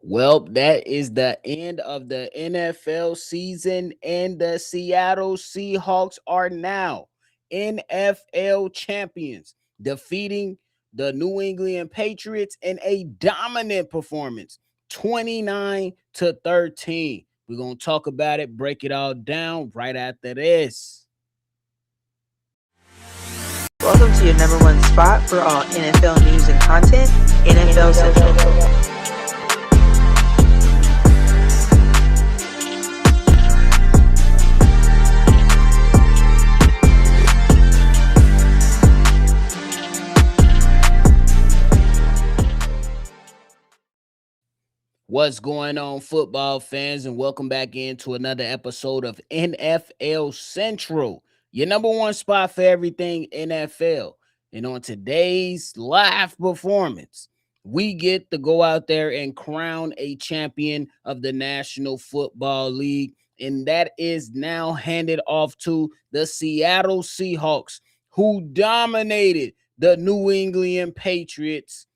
Well, that is the end of the NFL season, and the Seattle Seahawks are now NFL champions, defeating the New England Patriots in a dominant performance, 29-13. We're going to talk about it, break it all down right after this. Welcome to your number one spot for all NFL news and content, NFL Central. What's going on, football fans, and welcome back into another episode of NFL Central, your number one spot for everything NFL. And on today's live performance, we get to go out there and crown a champion of the National Football League, and that is now handed off to the Seattle Seahawks, who dominated the New England Patriots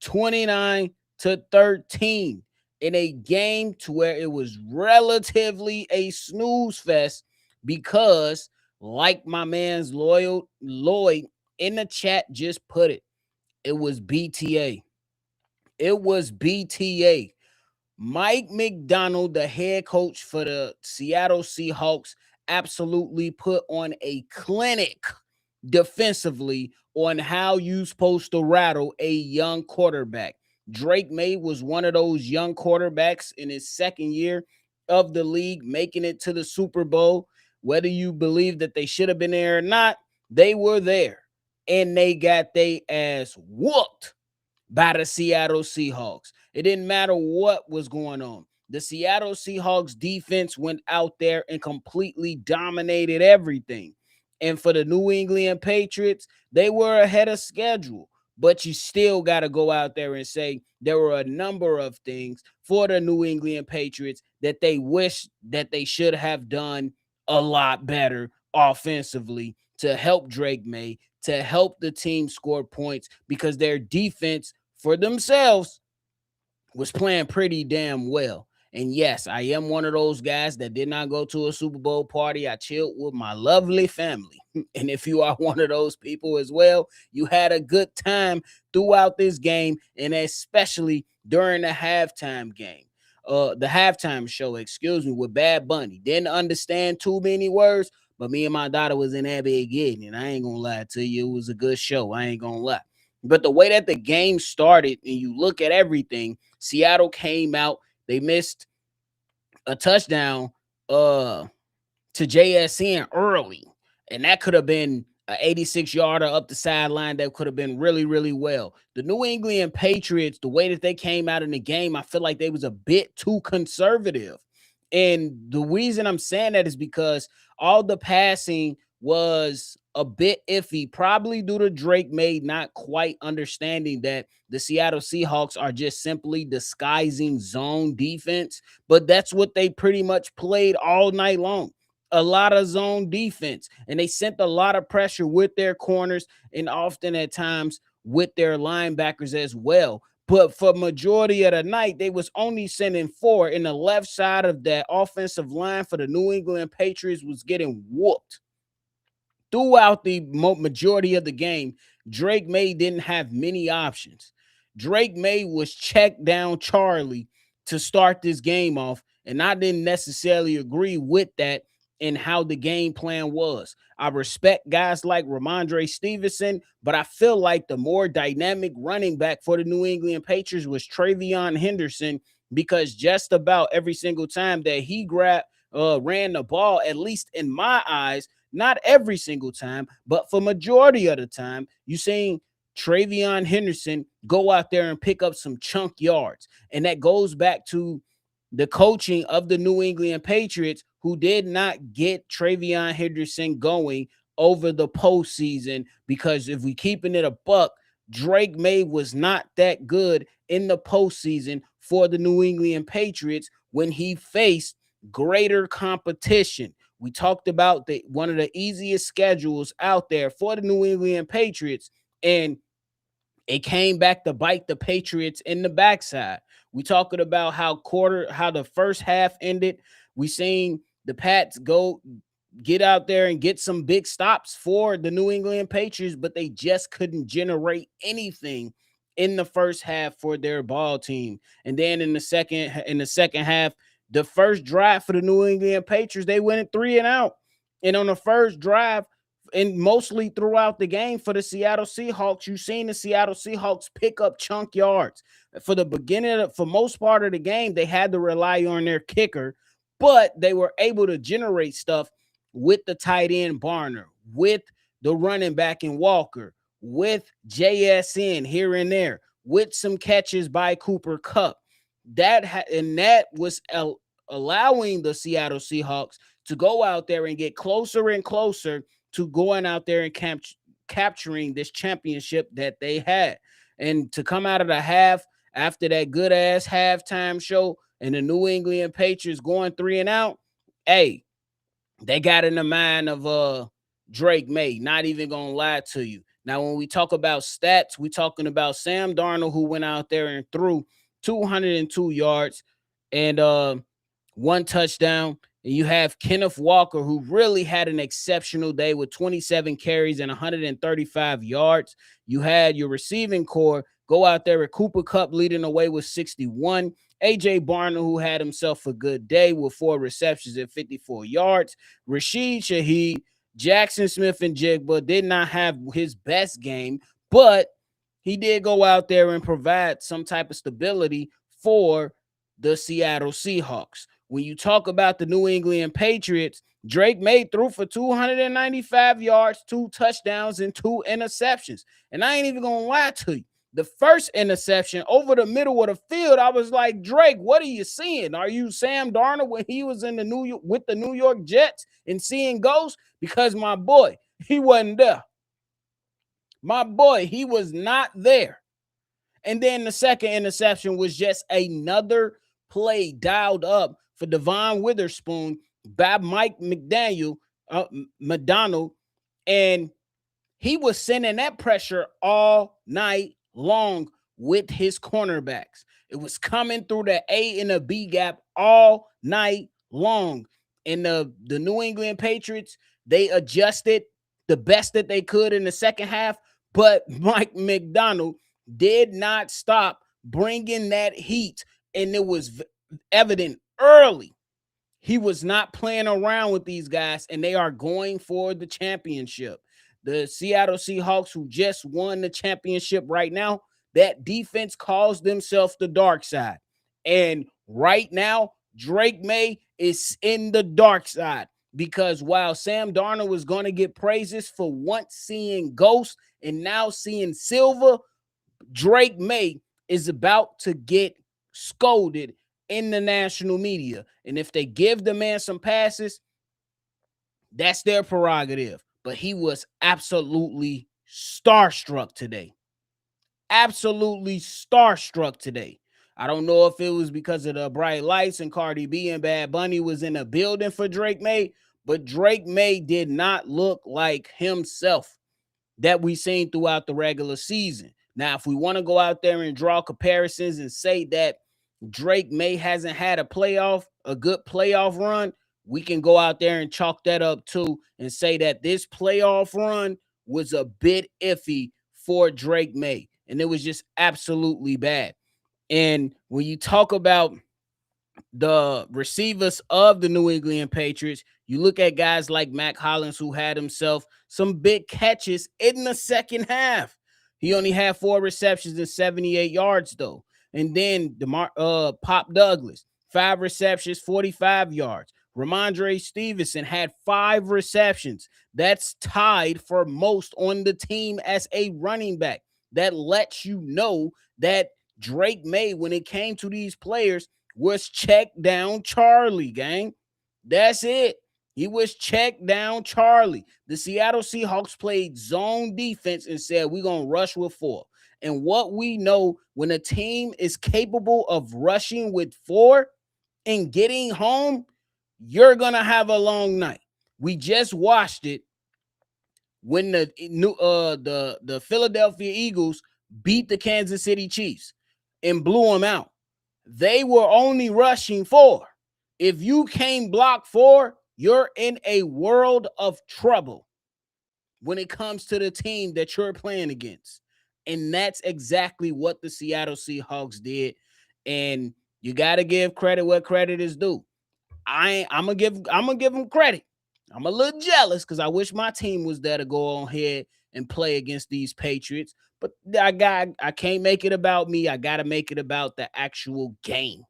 29-13 in a game to where it was relatively a snooze fest because, like my man's Lloyd in the chat just put it, it was BTA. It was BTA. Mike McDonald, the head coach for the Seattle Seahawks, absolutely put on a clinic defensively on how you supposed to rattle a young quarterback. Drake May was one of those young quarterbacks in his second year of the league, making it to the Super Bowl. Whether you believe that they should have been there or not, they were there. And they got their ass whooped by the Seattle Seahawks. It didn't matter what was going on. The Seattle Seahawks defense went out there and completely dominated everything. And for the New England Patriots, they were ahead of schedule. But you still got to go out there and say there were a number of things for the New England Patriots that they wish that they should have done a lot better offensively to help Drake May, to help the team score points, because their defense for themselves was playing pretty damn well. And yes, I am one of those guys that did not go to a Super Bowl party. I chilled with my lovely family. And if you are one of those people as well, you had a good time throughout this game, and especially during the halftime game. The halftime show, excuse me, with Bad Bunny. Didn't understand too many words, but me and my daughter was in that big getting, and I ain't gonna lie to you, it was a good show. I ain't gonna lie. But the way that the game started, and you look at everything, Seattle came out. They missed a touchdown to JSN early, and that could have been an 86-yarder up the sideline that could have been really, really well. The New England Patriots, the way that they came out in the game, I feel like they was a bit too conservative. And the reason I'm saying that is because all the passing was a bit iffy, probably due to Drake May not quite understanding that the Seattle Seahawks are just simply disguising zone defense. But that's what they pretty much played all night long. A lot of zone defense, and they sent a lot of pressure with their corners and often at times with their linebackers as well. But for majority of the night, they was only sending four, and the left side of that offensive line for the New England Patriots was getting whooped. Throughout the majority of the game, Drake May didn't have many options. Drake May was checked down Charlie to start this game off, and I didn't necessarily agree with that and how the game plan was. I respect guys like Ramondre Stevenson, but I feel like the more dynamic running back for the New England Patriots was Travion Henderson, because just about every single time that he ran the ball, at least in my eyes, not every single time, but for majority of the time, you seen Travion Henderson go out there and pick up some chunk yards. And that goes back to the coaching of the New England Patriots, who did not get Travion Henderson going over the postseason, because if we keeping it a buck, Drake May was not that good in the postseason for the New England Patriots when he faced greater competition. We talked about one of the easiest schedules out there for the New England Patriots, and It came back to bite the Patriots in the backside. We talking about how the first half ended. We seen the Pats go get out there and get some big stops for the New England Patriots, but they just couldn't generate anything in the first half for their ball team. And then in the second half, the first drive for the New England Patriots, they went 3-and-out. And on the first drive, and mostly throughout the game for the Seattle Seahawks, you've seen the Seattle Seahawks pick up chunk yards. For most part of the game, they had to rely on their kicker, but they were able to generate stuff with the tight end Barner, with the running back in Walker, with JSN here and there, with some catches by Cooper Kupp. That was allowing the Seattle Seahawks to go out there and get closer and closer to going out there and capturing this championship that they had. And to come out of the half after that good ass halftime show and the New England Patriots going 3-and-out, hey, they got in the mind of Drake May. Not even gonna lie to you. Now, when we talk about stats, we talking about Sam Darnold, who went out there and threw 202 yards and one touchdown. And you have Kenneth Walker, who really had an exceptional day with 27 carries and 135 yards. You had your receiving core go out there with Cooper Kupp leading the way with 61. A.J. Barner, who had himself a good day with 4 receptions and 54 yards. Rashid Shaheed, Jackson Smith, and Jigba did not have his best game, but he did go out there and provide some type of stability for the Seattle Seahawks. When you talk about the New England Patriots, Drake May threw for 295 yards, 2 touchdowns, and 2 interceptions. And I ain't even going to lie to you. The first interception over the middle of the field, I was like, Drake, what are you seeing? Are you Sam Darnold when he was in with the New York Jets and seeing ghosts? Because my boy, he wasn't there. My boy, he was not there. And then the second interception was just another play dialed up for Devon Witherspoon by Mike McDonald, and he was sending that pressure all night long with his cornerbacks. It was coming through the A and the B gap all night long. And the New England Patriots, they adjusted the best that they could in the second half, but Mike McDonald did not stop bringing that heat, and it was evident early. He was not playing around with these guys, and they are going for the championship. The Seattle Seahawks, who just won the championship right now, that defense calls themselves the dark side. And right now, Drake May is in the dark side, because while Sam Darnold was going to get praises for once seeing ghosts and now seeing silver, Drake May is about to get scolded in the national media. And if they give the man some passes, that's their prerogative. But he was absolutely starstruck today. Absolutely starstruck today. I don't know if it was because of the bright lights and Cardi B and Bad Bunny was in the building for Drake May, but Drake May did not look like himself that we seen throughout the regular season. Now, if we want to go out there and draw comparisons and say that Drake May hasn't had a good playoff run, we can go out there and chalk that up too and say that this playoff run was a bit iffy for Drake May. And it was just absolutely bad. And when you talk about the receivers of the New England Patriots, you look at guys like Mac Hollins, who had himself some big catches in the second half. He only had 4 receptions and 78 yards, though. And then Pop Douglas, 5 receptions, 45 yards. Ramondre Stevenson had 5 receptions. That's tied for most on the team as a running back. That lets you know that Drake May, when it came to these players, was check down Charlie, gang. That's it. He was check down Charlie. The Seattle Seahawks played zone defense and said, we're going to rush with 4. And what we know, when a team is capable of rushing with 4 and getting home, you're going to have a long night. We just watched it when the Philadelphia Eagles beat the Kansas City Chiefs and blew them out. They were only rushing 4. If you can't block 4, you're in a world of trouble when it comes to the team that you're playing against. And that's exactly what the Seattle Seahawks did. And you got to give credit where credit is due. I'm gonna give them credit. I'm a little jealous because I wish my team was there to go on ahead and play against these Patriots. But I can't make it about me. I gotta make it about the actual game.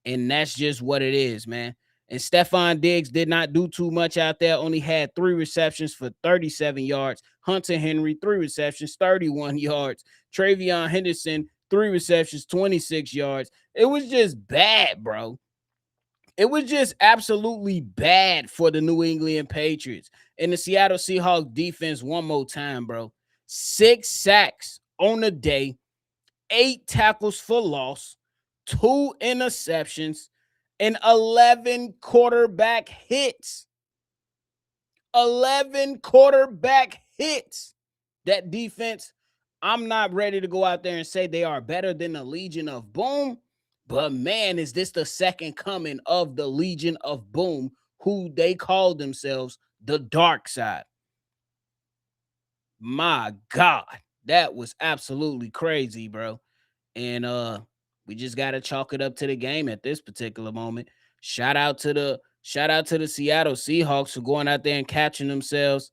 And that's just what it is, man. And Stephon Diggs did not do too much out there. Only had 3 receptions for 37 yards. Hunter Henry, 3 receptions, 31 yards. Travion Henderson, 3 receptions, 26 yards. It was just bad, bro. It was just absolutely bad for the New England Patriots. And the Seattle Seahawks defense, one more time, bro. 6 sacks on the day, 8 tackles for loss, 2 interceptions, and 11 quarterback hits. 11 quarterback hits. That defense, I'm not ready to go out there and say they are better than the Legion of Boom, but man, is this the second coming of the Legion of Boom, who they call themselves the Dark Side. My God, that was absolutely crazy, bro. And we just got to chalk it up to the game at this particular moment. Shout out to the Seattle Seahawks for going out there and catching themselves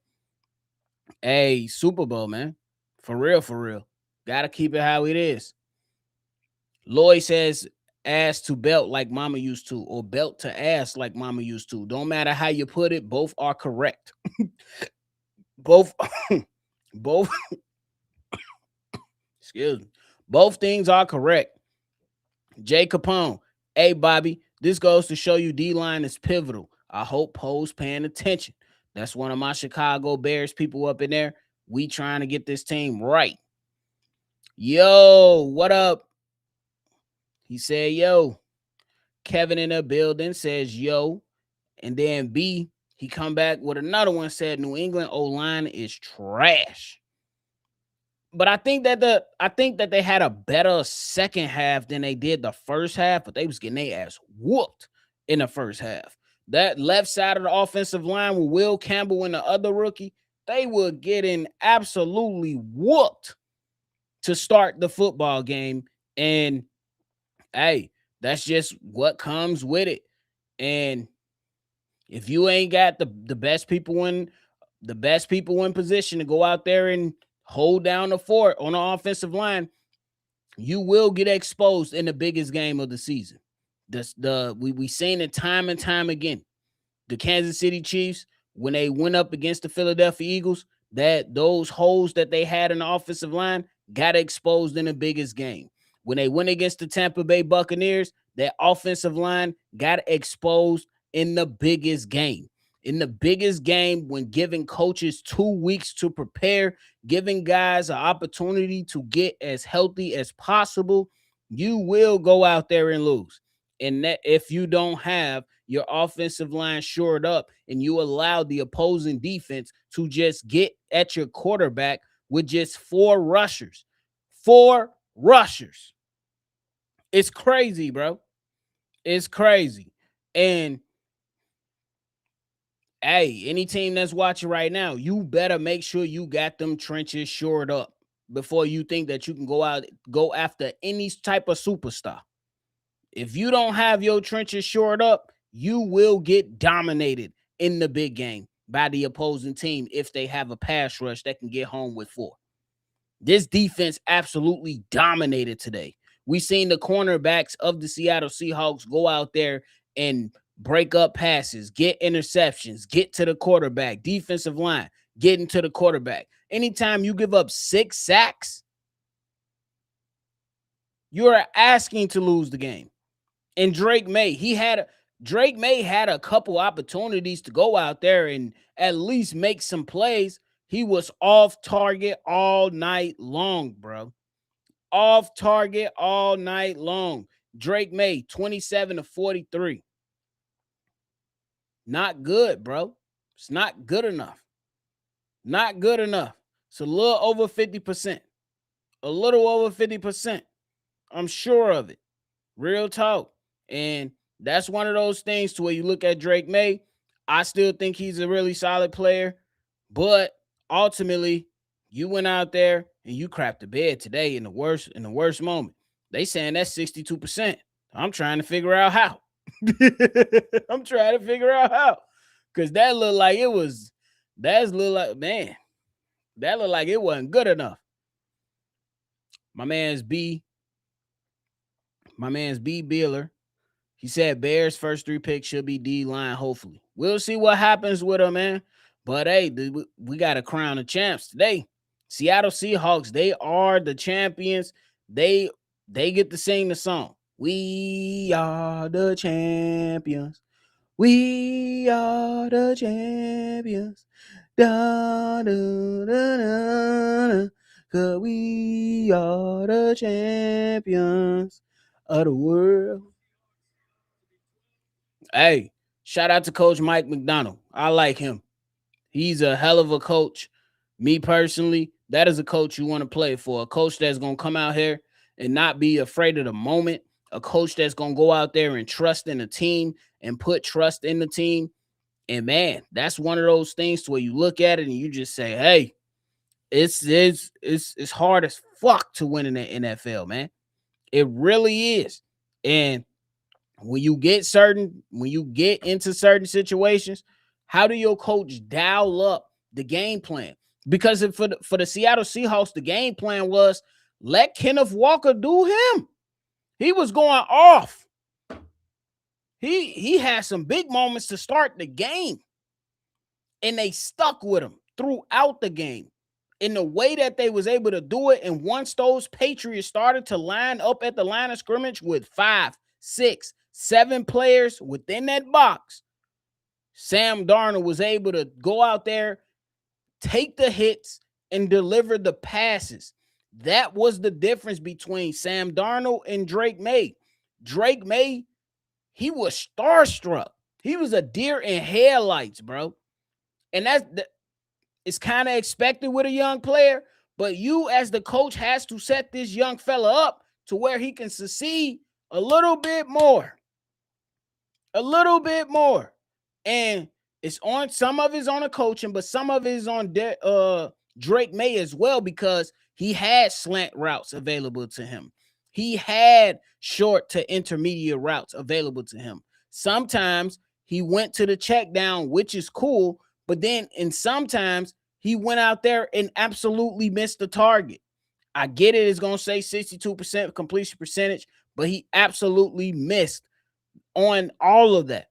a Super Bowl, man. For real, for real. Got to keep it how it is. Lloyd says ass to belt like mama used to, or belt to ass like mama used to. Don't matter how you put it, both are correct. both both excuse me. Both things are correct. Jay Capone, hey Bobby, this goes to show you D-line is pivotal. I hope Poe's paying attention. That's one of my Chicago Bears people up in there. We trying to get this team right. Yo, what up? He said, yo. Kevin in the building says, yo. And then B, he come back with another one, said New England O-line is trash. But I think that they had a better second half than they did the first half, but they was getting their ass whooped in the first half. That left side of the offensive line with Will Campbell and the other rookie, they were getting absolutely whooped to start the football game. And hey, that's just what comes with it. And if you ain't got the best people in position to go out there and hold down the fort on the offensive line, you will get exposed in the biggest game of the season. We seen it time and time again. The Kansas City Chiefs, when they went up against the Philadelphia Eagles, that those holes that they had in the offensive line got exposed in the biggest game. When they went against the Tampa Bay Buccaneers, that offensive line got exposed in the biggest game. In the biggest game, when giving coaches 2 weeks to prepare, giving guys an opportunity to get as healthy as possible, you will go out there and lose. And that if you don't have your offensive line shored up and you allow the opposing defense to just get at your quarterback with just 4 rushers. 4 rushers. It's crazy, bro. It's crazy. And hey, any team that's watching right now, you better make sure you got them trenches shored up before you think that you can go after any type of superstar. If you don't have your trenches shored up, you will get dominated in the big game by the opposing team if they have a pass rush that can get home with 4. This defense absolutely dominated today. We seen the cornerbacks of the Seattle Seahawks go out there and break up passes, get interceptions, get to the quarterback, defensive line, getting to the quarterback. Anytime you give up 6 sacks, you're asking to lose the game. And Drake May had a couple opportunities to go out there and at least make some plays. He was off target all night long, bro. Off target all night long. Drake May, 27 to 43. Not good, bro. It's not good enough. Not good enough. It's a little over 50%. A little over 50%. I'm sure of it. Real talk. And that's one of those things to where you look at Drake May. I still think he's a really solid player, but ultimately, you went out there and you crapped the bed today in the worst moment. They saying that's 62%. I'm trying to figure out how. I'm trying to figure out how. Cause that looked like it was that's look like man, that looked like it wasn't good enough. My man's B, my man's B Beeler. He said Bears first three picks should be D line, hopefully. We'll see what happens with him, man. But hey, we got to crown the champs today. Seattle Seahawks, they are the champions. They get to sing the song. We are the champions. We are the champions. Da, da, da, da, da. 'Cause we are the champions of the world. Hey, shout out to Coach Mike McDonald. I like him. He's a hell of a coach. Me personally, that is a coach you want to play for. A coach that's going to come out here and not be afraid of the moment. A coach that's going to go out there and trust in the team and put trust in the team. And man, that's one of those things where you look at it and you just say, hey, it's hard as fuck to win in the NFL, man. It really is. And when you get into certain situations, how do your coach dial up the game plan? Because for the Seattle Seahawks, the game plan was let Kenneth Walker do him. He was going off. He had some big moments to start the game, and they stuck with him throughout the game in the way that they was able to do it. And once those Patriots started to line up at the line of scrimmage with 5, 6, 7 players within that box, Sam Darnold was able to go out there, take the hits, and deliver the passes. That was the difference between Sam Darnold and Drake May. Drake May, he was starstruck. He was a deer in headlights, bro. And it's kind of expected with a young player, but you as the coach has to set this young fella up to where he can succeed a little bit more. A little bit more. And it's on, some of it's on the coaching, but some of it is on Drake May as well, because he had slant routes available to him. He had short to intermediate routes available to him. Sometimes he went to the check down, which is cool, but then and sometimes he went out there and absolutely missed the target. I get it, it's going to say 62% completion percentage, but he absolutely missed on all of that.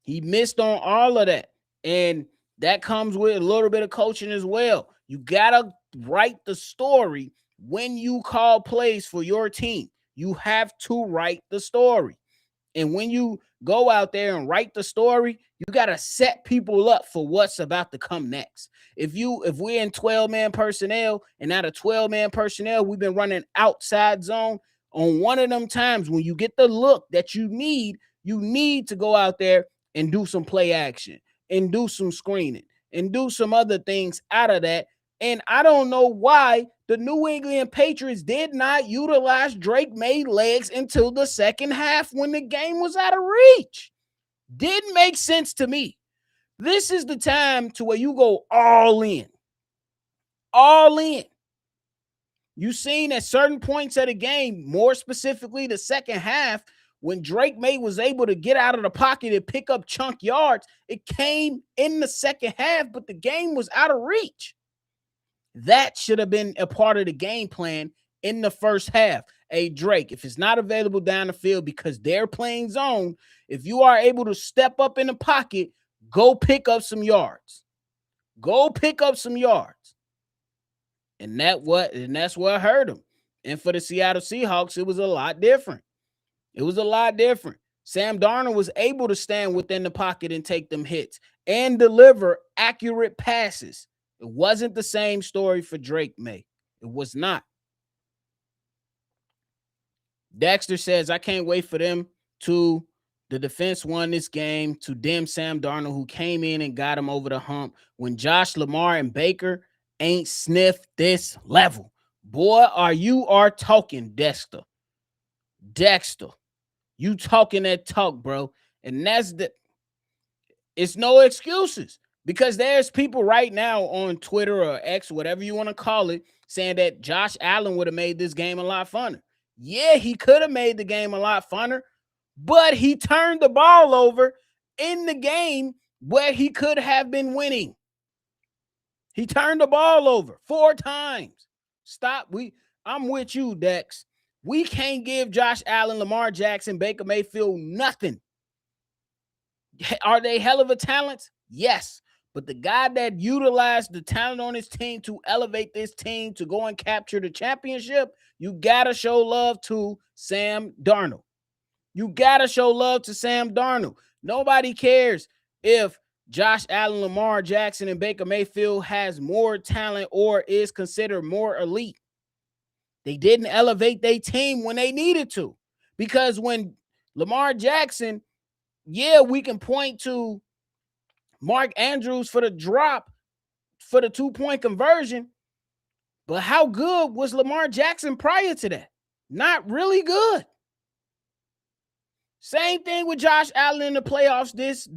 He missed on all of that. And that comes with a little bit of coaching as well. You got to write the story when you call plays for your team. You have to write the story. And when you go out there and write the story, you got to set people up for what's about to come next. If we're in 12-man personnel, and out of 12-man personnel, we've been running outside zone, on one of them times when you get the look that you need to go out there and do some play action and do some screening and do some other things out of that. And I don't know why the New England Patriots did not utilize Drake May legs until the second half when the game was out of reach. Didn't make sense to me. This is the time to where you go all in. All in. You seen at certain points of the game, more specifically the second half, when Drake May was able to get out of the pocket and pick up chunk yards, it came in the second half, but the game was out of reach. That should have been a part of the game plan in the first half. Hey, Drake, if it's not available down the field because they're playing zone, if you are able to step up in the pocket, go pick up some yards. Go pick up some yards. And that's what hurt him. And for the Seattle Seahawks, it was a lot different. It was a lot different. Sam Darnold was able to stand within the pocket and take them hits and deliver accurate passes. It wasn't the same story for Drake May. It was not. Dexter says, I can't wait for them to, the defense won this game, to dim Sam Darnold, who came in and got him over the hump when Josh Lamar and Baker ain't sniffed this level. Boy, are talking, Dexter. Dexter. You talking that talk, bro. And it's no excuses. Because there's people right now on Twitter or X, whatever you want to call it, saying that Josh Allen would have made this game a lot funner. Yeah, he could have made the game a lot funner, but he turned the ball over in the game where he could have been winning. He turned the ball over 4 times. Stop. I'm with you, Dex. We can't give Josh Allen, Lamar Jackson, Baker Mayfield nothing. Are they hell of a talent? Yes. But the guy that utilized the talent on his team to elevate this team to go and capture the championship, you got to show love to Sam Darnold. You got to show love to Sam Darnold. Nobody cares if Josh Allen, Lamar Jackson, and Baker Mayfield has more talent or is considered more elite. They didn't elevate their team when they needed to. Because when Lamar Jackson, yeah, we can point to Mark Andrews for the drop for the 2-point conversion, but how good was Lamar Jackson prior to that? Not really good. Same thing with Josh Allen in the playoffs. This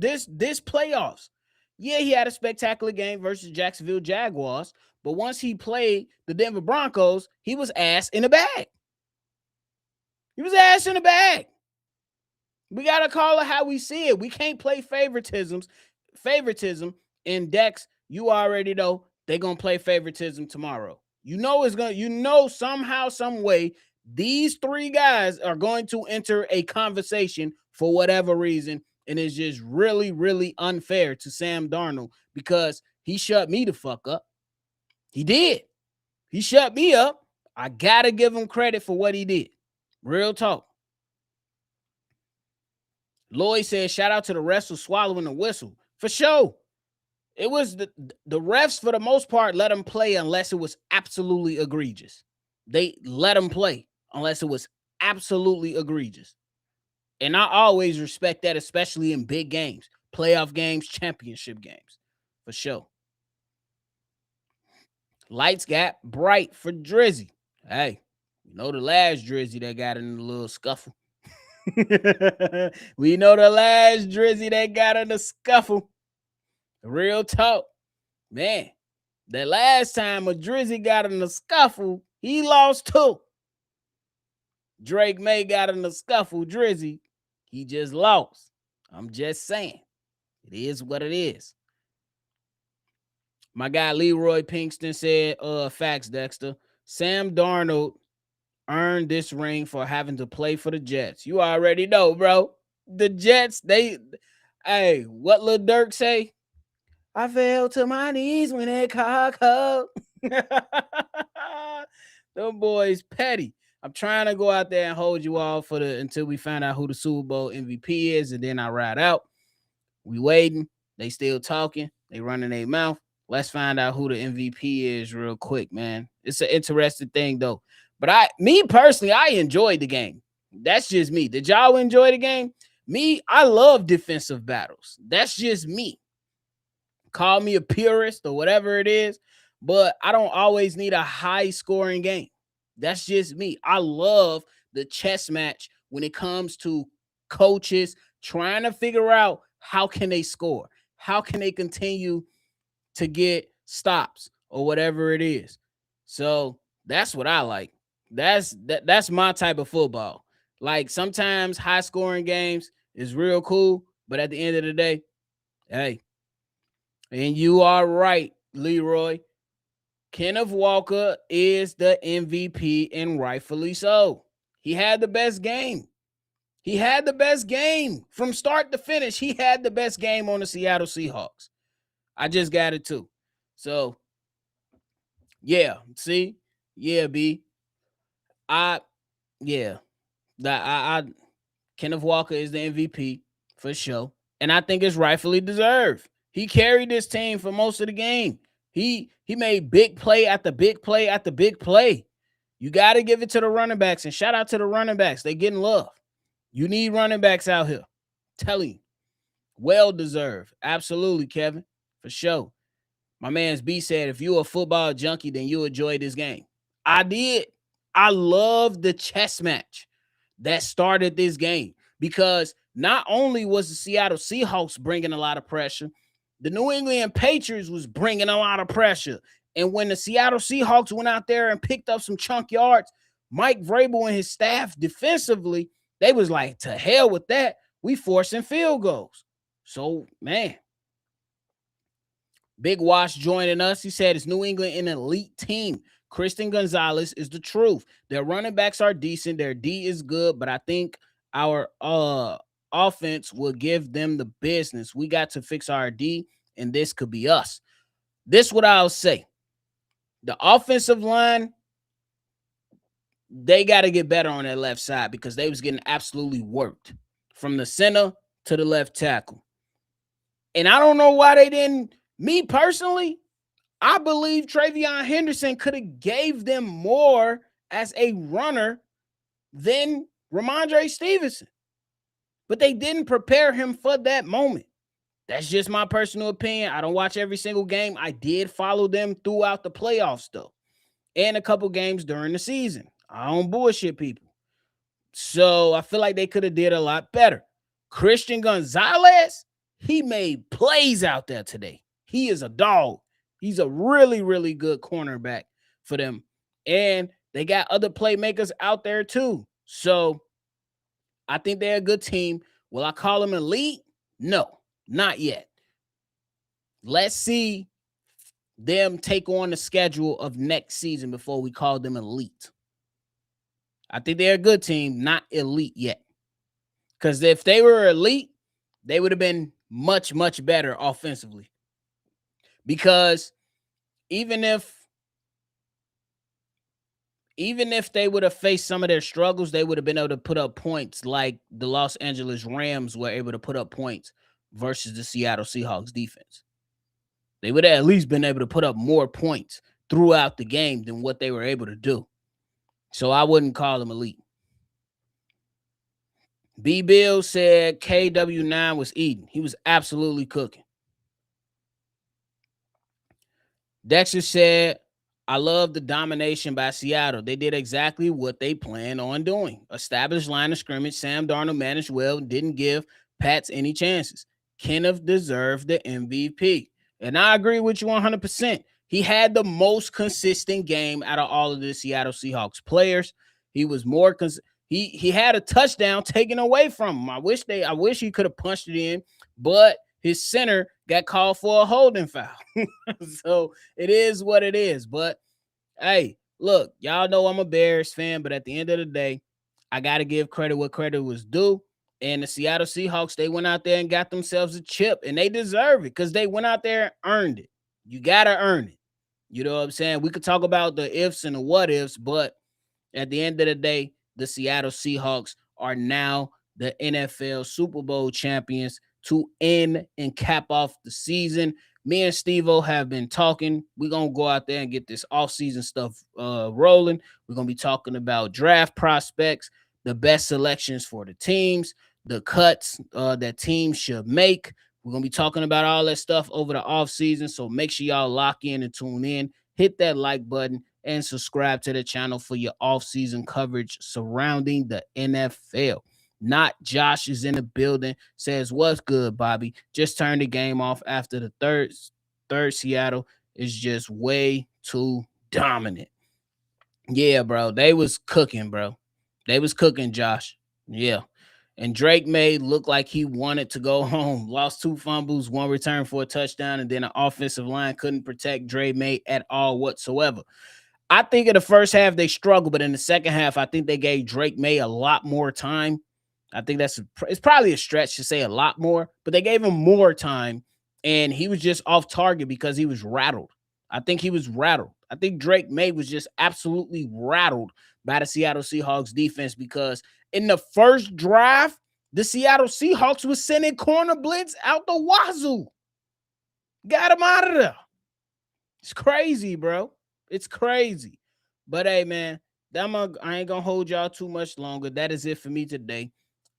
playoffs. Yeah, he had a spectacular game versus Jacksonville Jaguars, but once he played the Denver Broncos, he was ass in the bag. He was ass in the bag. We got to call it how we see it. We can't play favoritism. And Dex, you already know they're going to play favoritism tomorrow. Somehow, some way, these 3 guys are going to enter a conversation for whatever reason. And it's just really, really unfair to Sam Darnold because he shut me the fuck up. He did. He shut me up. I got to give him credit for what he did. Real talk. Lloyd said, shout out to the refs for swallowing the whistle. For sure. It was the refs, for the most part, let him play unless it was absolutely egregious. They let him play unless it was absolutely egregious. And I always respect that, especially in big games, playoff games, championship games. For sure. Lights got bright for Drizzy. Hey, you know the last Drizzy that got in a little scuffle. We know the last Drizzy that got in a scuffle. Real talk. Man, that last time a Drizzy got in a scuffle, he lost too. Drake May got in a scuffle, Drizzy, he just lost. I'm just saying. It is what it is. My guy Leroy Pinkston said, facts, Dexter. Sam Darnold earned this ring for having to play for the Jets. You already know, bro. The Jets, hey, what Lil Durk say? I fell to my knees when that cock up. Them boys petty. I'm trying to go out there and hold you all until we find out who the Super Bowl MVP is, and then I ride out. We waiting. They still talking. They running their mouth. Let's find out who the MVP is real quick, man. It's an interesting thing, though. But me personally, I enjoyed the game. That's just me. Did y'all enjoy the game? Me, I love defensive battles. That's just me. Call me a purist or whatever it is, but I don't always need a high-scoring game. That's just me. I love the chess match when it comes to coaches trying to figure out how can they score, how can they continue to get stops or whatever it is. So that's what I like. That's my type of football. Like sometimes high scoring games is real cool, but at the end of the day, hey, and you are right, Leroy. Kenneth Walker is the MVP and rightfully so. He had the best game. He had the best game from start to finish. He had the best game on the Seattle Seahawks. I just got it too. So, yeah, see? Yeah, B. Kenneth Walker is the MVP for sure. And I think it's rightfully deserved. He carried this team for most of the game. He made big play after big play after big play. You got to give it to the running backs, and shout out to the running backs. They getting love. You need running backs out here. Tell you. Well deserved. Absolutely, Kevin. For sure. My man's B said, if you're a football junkie, then you enjoy this game. I did. I love the chess match that started this game because not only was the Seattle Seahawks bringing a lot of pressure, the New England Patriots was bringing a lot of pressure. And when the Seattle Seahawks went out there and picked up some chunk yards, Mike Vrabel and his staff defensively, they was like, to hell with that. We forcing field goals. So, man, Big Wash joining us. He said, "Is New England an elite team? Christian Gonzalez is the truth. Their running backs are decent. Their D is good, but I think our offense will give them the business. We got to fix our D, and this could be us." This what I'll say. The offensive line, they got to get better on that left side because they was getting absolutely worked from the center to the left tackle. And I don't know why they didn't. Me personally, I believe Travion Henderson could have gave them more as a runner than Ramondre Stevenson. But they didn't prepare him for that moment. That's just my personal opinion. I don't watch every single game. I did follow them throughout the playoffs, though, and a couple games during the season. I don't bullshit people. So I feel like they could have did a lot better. Christian Gonzalez, he made plays out there today. He is a dog. He's a really, really good cornerback for them. And they got other playmakers out there too. So I think they're a good team. Will I call them elite? No, not yet. Let's see them take on the schedule of next season before we call them elite. I think they're a good team, not elite yet. Because if they were elite, they would have been much, much better offensively. Because even if they would have faced some of their struggles, they would have been able to put up points like the Los Angeles Rams were able to put up points versus the Seattle Seahawks defense. They would have at least been able to put up more points throughout the game than what they were able to do. So I wouldn't call them elite. B. Bill said KW9 was eating. He was absolutely cooking. Dexter said, I love the domination by Seattle. They did exactly what they planned on doing. Established line of scrimmage. Sam Darnold managed well, didn't give Pats any chances. Kenneth deserved the MVP. And I agree with you 100%. He had the most consistent game out of all of the Seattle Seahawks players. He was more he had a touchdown taken away from him. I wish he could have punched it in, but his center got called for a holding foul. So it is what it is. But hey, look, y'all know I'm a Bears fan, but at the end of the day, I got to give credit what credit was due. And the Seattle Seahawks, they went out there and got themselves a chip, and they deserve it because they went out there and earned it. You got to earn it. You know what I'm saying? We could talk about the ifs and the what ifs, but at the end of the day, the Seattle Seahawks are now the NFL Super Bowl champions to end and cap off the season. Me and Steve-O have been talking. We're going to go out there and get this offseason stuff rolling. We're going to be talking about draft prospects, the best selections for the teams, the cuts that teams should make. We're going to be talking about all that stuff over the offseason, so make sure y'all lock in and tune in. Hit that like button and subscribe to the channel for your offseason coverage surrounding the NFL. Not Josh is in the building, says, what's good, Bobby? Just turned the game off after the third Seattle is just way too dominant. Yeah, bro. They was cooking, bro. They was cooking, Josh. Yeah. And Drake May looked like he wanted to go home. Lost 2 fumbles, 1 return for a touchdown, and then an offensive line couldn't protect Drake May at all whatsoever. I think in the first half they struggled, but in the second half, I think they gave Drake May a lot more time. I think it's probably a stretch to say a lot more, but they gave him more time, and he was just off target because he was rattled. I think he was rattled. I think Drake May was just absolutely rattled by the Seattle Seahawks defense because in the first drive, the Seattle Seahawks was sending corner blitz out the wazoo. Got him out of there. It's crazy, bro. It's crazy. But hey, man, I ain't gonna hold y'all too much longer. That is it for me today.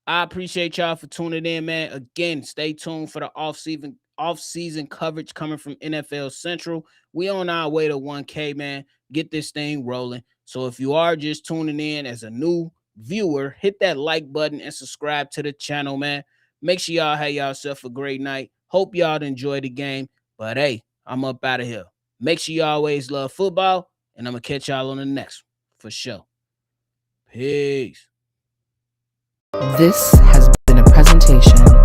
I appreciate y'all for tuning in, man. Again, stay tuned for the off-season coverage coming from NFL Central. We on our way to 1K, man. Get this thing rolling. So if you are just tuning in as a new viewer, hit that like button and subscribe to the channel, man. Make sure y'all have yourself a great night. Hope y'all enjoy the game. But hey, I'm up out of here. Make sure you always love football, and I'm going to catch y'all on the next one for sure. Peace. This has been a presentation